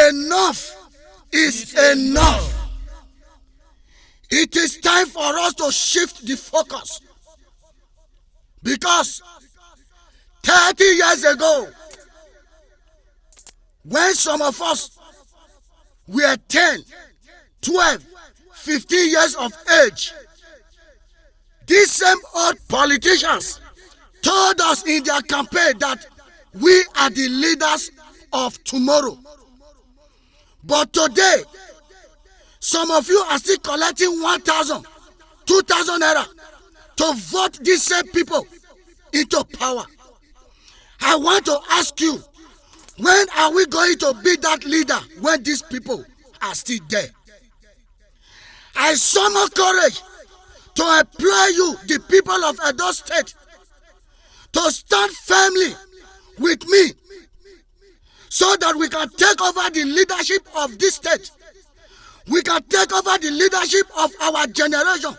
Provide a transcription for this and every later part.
Enough is enough. It is time for us to shift the focus. Because 30 years ago, when some of us were 10, 12, 15 years of age, these same old politicians told us in their campaign that we are the leaders of tomorrow. But today, some of you are still collecting 1,000, 2,000 naira to vote these same people into power. I want to ask you, when are we going to be that leader when these people are still there? I summon courage to employ you, the people of Edo State, to stand firmly with me so that we can take over the leadership of this state. We can take over the leadership of our generation.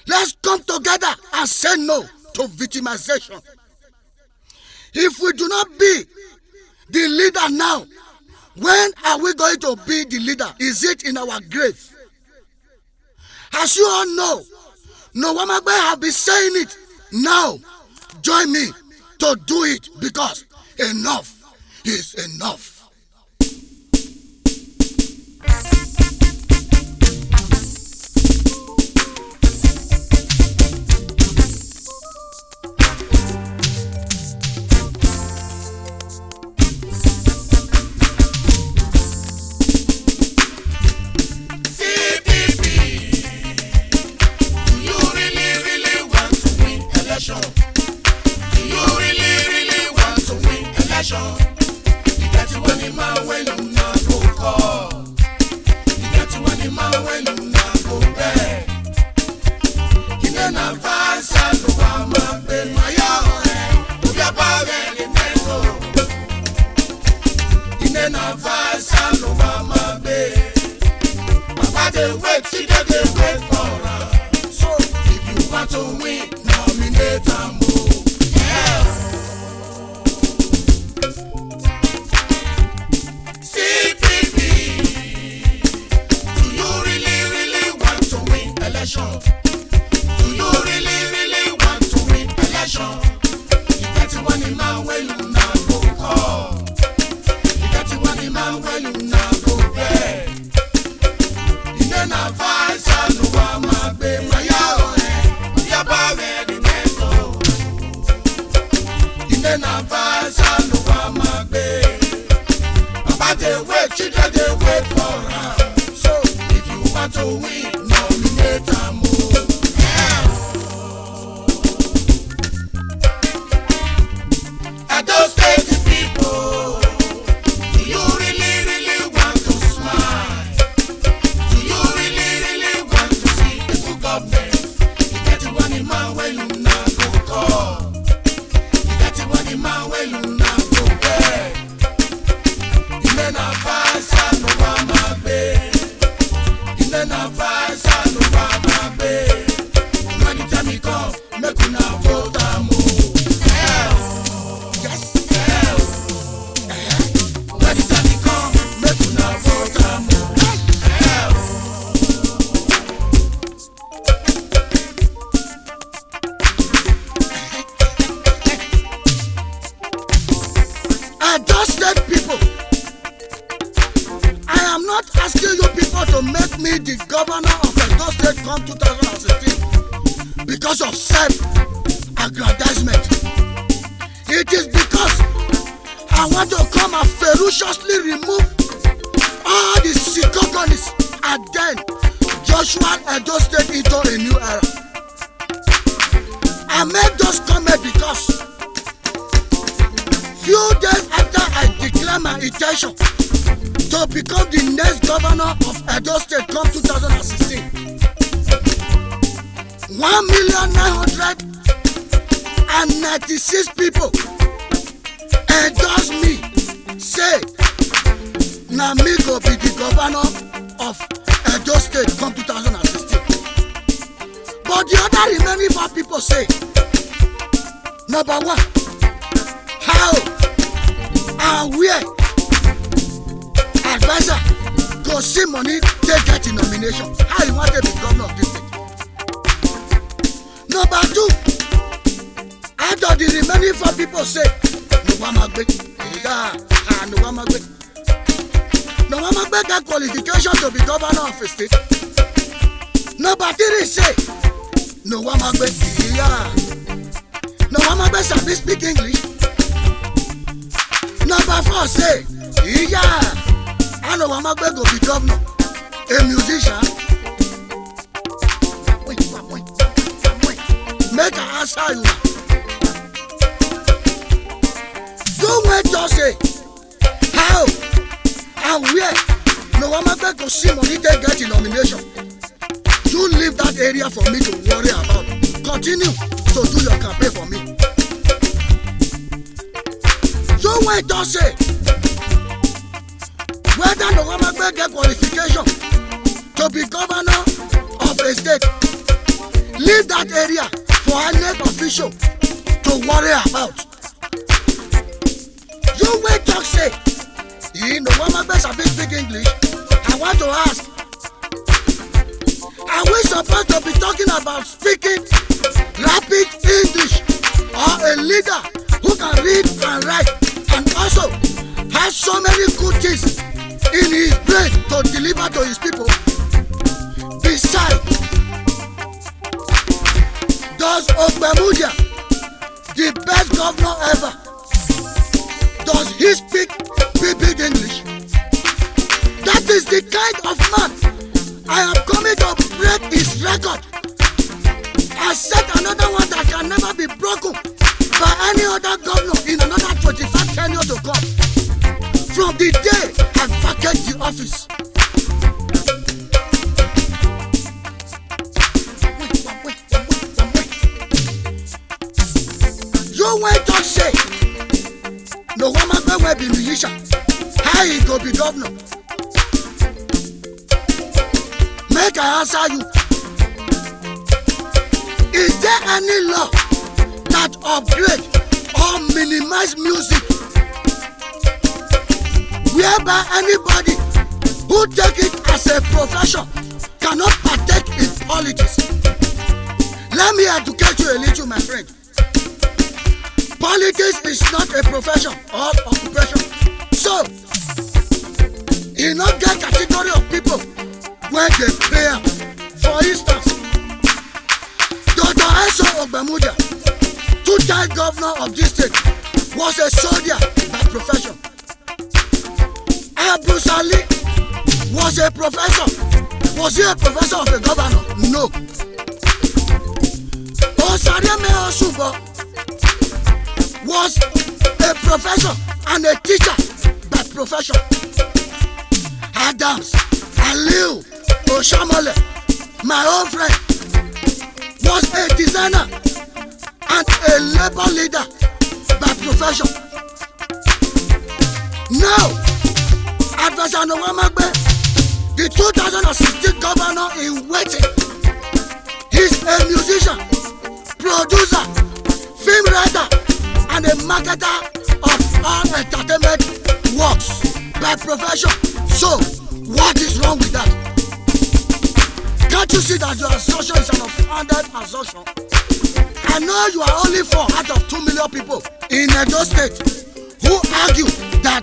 Let's come together and say no to victimization. If we do not be the leader now, when are we going to be the leader? Is it in our grave? As you all know, NOWAMAGBE have been saying it. Now, join me to do it, because enough is enough. Because of self-aggrandizement. It is because I want to come and ferociously remove all the sycogonies and then Joshua Edo State into a new era. I made those comments because few days after I declare my intention to become the next governor of Edo State come 2016, 1,996 people endorse me, say na me go be the governor of Edo State come 2016. But the other remaining 4 people say, number 1, how and where go see money they get in nomination. How you want to be governor of this state? Number 2, out of the remaining 4 people say, NOWAMAGBE. NOWAMAGBE. NOWAMAGBE get qualification to be governor of a state. Number 3 say, NOWAMAGBE. NOWAMAGBE sabi speak English. Number 4 say, NOWAMAGBE go be governor, a musician. Make I answer you. Don't wait to say how and where NOWAMAGBE go see money they get in nomination. You leave that area for me to worry about. Continue to do your campaign for me. Don't wait to say whether NOWAMAGBE get qualification to be governor of a state. Leave that area for a net official to worry about. You wait to say NOWAMAGBE sabi speak English. I want to ask, are we supposed to be talking about speaking rapid English, or a leader who can read and write and also has so many good things in his brain to deliver to his people? Besides, does Ogbemudia, the best governor ever, does he speak big English? That is the kind of man I am coming to break his record and set another one that can never be broken by any other governor in another 25 tenure to come. From the day I vacate the office. You wait to say NOWAMAGBE will be musician. How he go be governor? Make I answer you. Is there any law that upgrade or minimize music whereby anybody who take it as a profession cannot partake in politics? Let me educate you a little, my friend. Politics is not a profession or occupation. So, you not get category of people when they pay up. For instance, Dr. Ogbemudia, 2-time governor of this state, was a soldier by profession. Bruce Ali was a professor. Was he a professor of a governor? No. Osariame Osubo was a professor and a teacher by profession. Adams Aliu Oshamole, my old friend, was a designer and a labor leader by profession. Now, Advisor NOWAMAGBE, the 2016 governor in waiting, he's a musician, producer, film writer, and a marketer of all entertainment works by profession. So, what is wrong with that? Can't you see that your assertion is an unfounded assertion? I know you are only 4 out of 2 million people in Edo State who argue that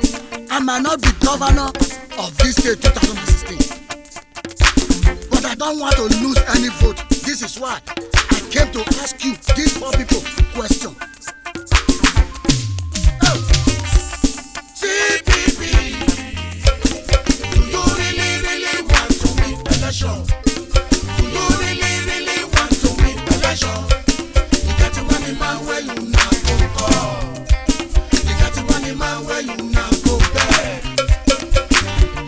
I might not be governor of this state 2016. But I don't want to lose any vote. This is why I came to ask you these 4 people question. CPP, do you really want to win election? Do you really want to win election? You got to win the man where you now go call. You got to win the man where you now go beg.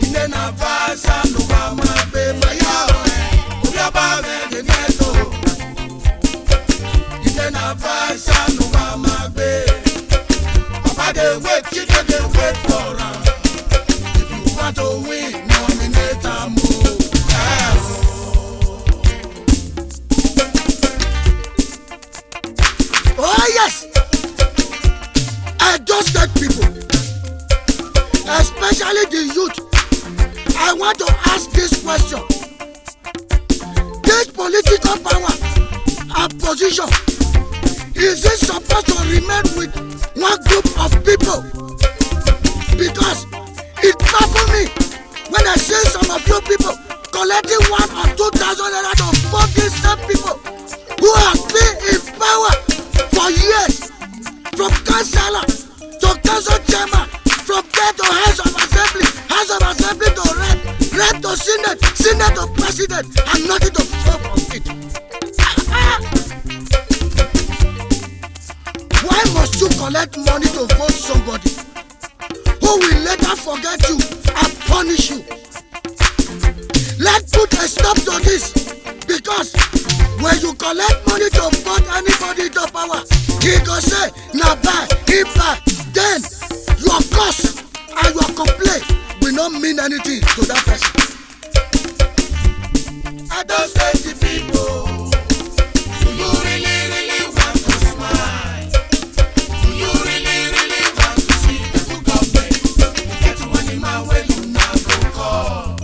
In the Navasa, NOWAMAGBE, Maya, Uyaba, Vegeneto. In the Navasa, NOWAMAGBE. Papa, they wait, children, they wait for us. If you want to win, nominate a move. Oh yes, Edo State people, especially the youth, I want want to ask this question. This political power and position, is it supposed to remain with one group of people? Because it baffles me when I see some of you people collecting 1,000 or 2,000 naira to vote these same people who have been in power for years, from councillor to council chairman, from there to House of Assembly to rep to Senate, Senate to President, and nothing to show for it. Why must you collect money to vote somebody who will later forget you and punish you? Let's put a stop to this, because when you collect money to vote anybody to power, he go say, "Now buy, if buy," then your cause and your complaint will not mean anything to that person. I don't say the people. Do you really want to smile? Do you really want to see the good government? Get one in my way, you now go call.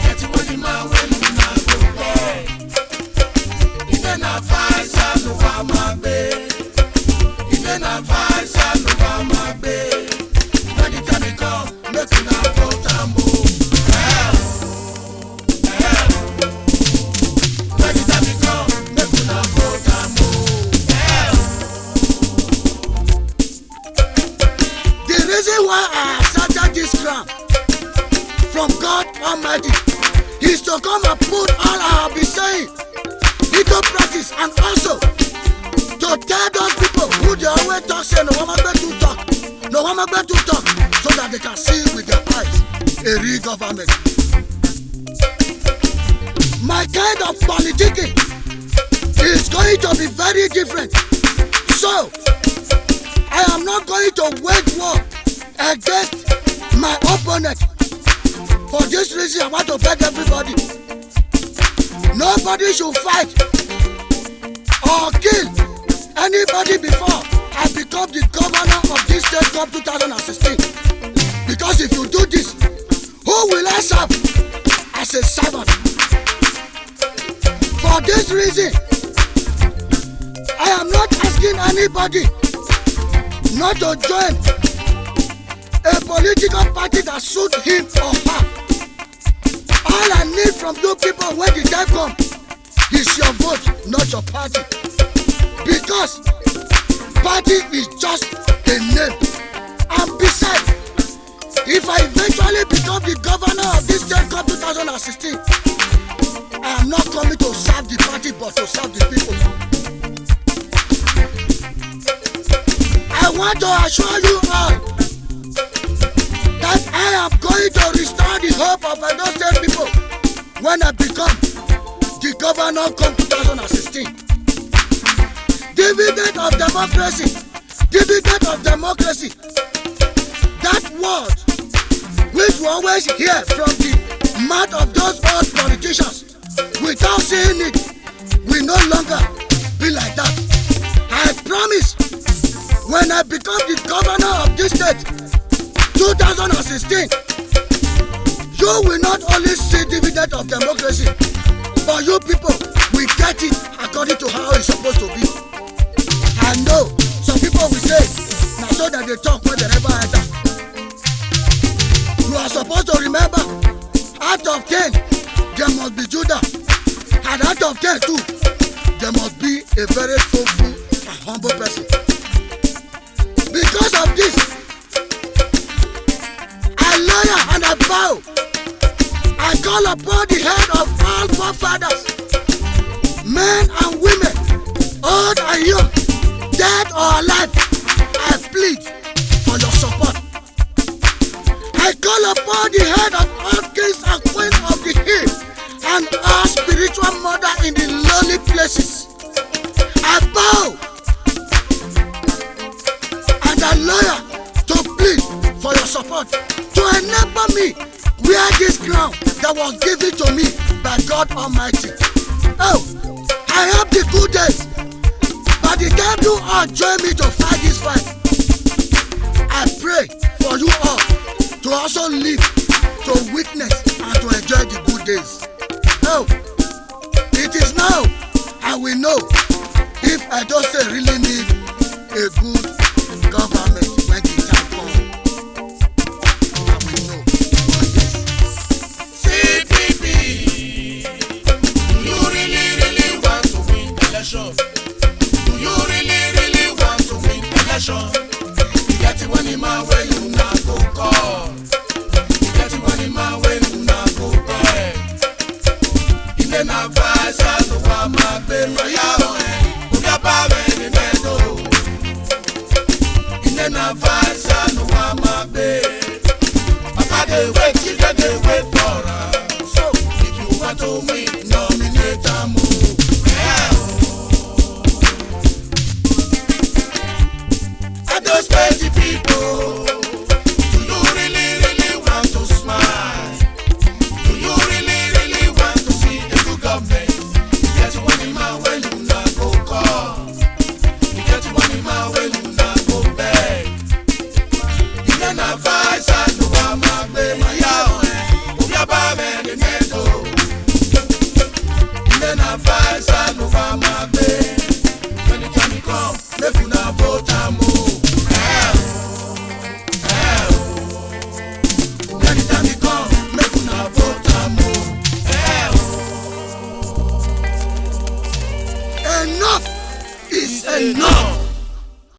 Get one in my way, you now go pay. Even advice, I know I'm a babe. Even advice, I know I'm a babe. When the time comes, make you now go tambo. When the time comes, make you now go tambo. The reason why I accepted this crown from God Almighty is to come and put all I have been saying into practice, and also to tell those people who they always talk, say NOWAMAGBE talk, so that they can see with their eyes a real government. My kind of politicking is going to be very different. So I am not going to wage war against my opponent. For this reason, I want to beg everybody, nobody should fight or kill anybody before I become the governor of this state come 2016. Because if you do this, who will I serve as a servant? For this reason, I am not asking anybody not to join a political party that suits him or her. All I need from you people when the time comes is your vote, not your party. Because party is just a name. And besides, if I eventually become the governor of this state come 2016, I am not coming to serve the party but to serve the people. I want to assure you all that I am going to restore the hope of those state people when I become the governor come 2016. Dividend of democracy. Dividend of democracy. That word which we always hear from the mouth of those old politicians without saying it will no longer be like that. I promise, when I become the governor of this state 2016, you will not only see dividend of democracy, but you people will get it according to how it's supposed to be. I know some people will say, now so that they talk when they never enter. You are supposed to remember, out of 10, there must be Judah. And out of 10 too, there must be a very faithful and humble person. Because of this, I lawyer and I bow. I call upon the head of all forefathers, men and women, old and young, dead or alive. I plead for your support. I call upon the head of all kings and queens of the hill and all spiritual mother in the lonely places. I bow and I lawyer to plead for your support to enable me wear this crown that was given to me by God Almighty. Oh, I have the good days, but the time you all join me to fight this fight, I pray for you all to also live to to witness and to enjoy the good days. No, it is now I will know if I don't say really need a good government when the time comes. I will know. CPP, do you really want to win election? Do you really want to win election? You get the money man when you not go call. You get the money man when you not go pay. Ilé na fàṣà ló wà máa gbé fàyàwó ẹ̀. Bóyá bá rẹ̀ ní mẹ́tò. Ilé na fàṣà ló wà máa gbé. Papa dey wait, children dey wait for am. So if you want to win, nominate am o. And those crazy people, do you really want to smile? Do you really want to see a good government? You get the money man when you not go call. You get the money man when you not go beg. You then advise and no one ma be my yaw. Oya ba me the meadow. You then advise and no one ma be. When the time come, make una vote and move. Enough is enough.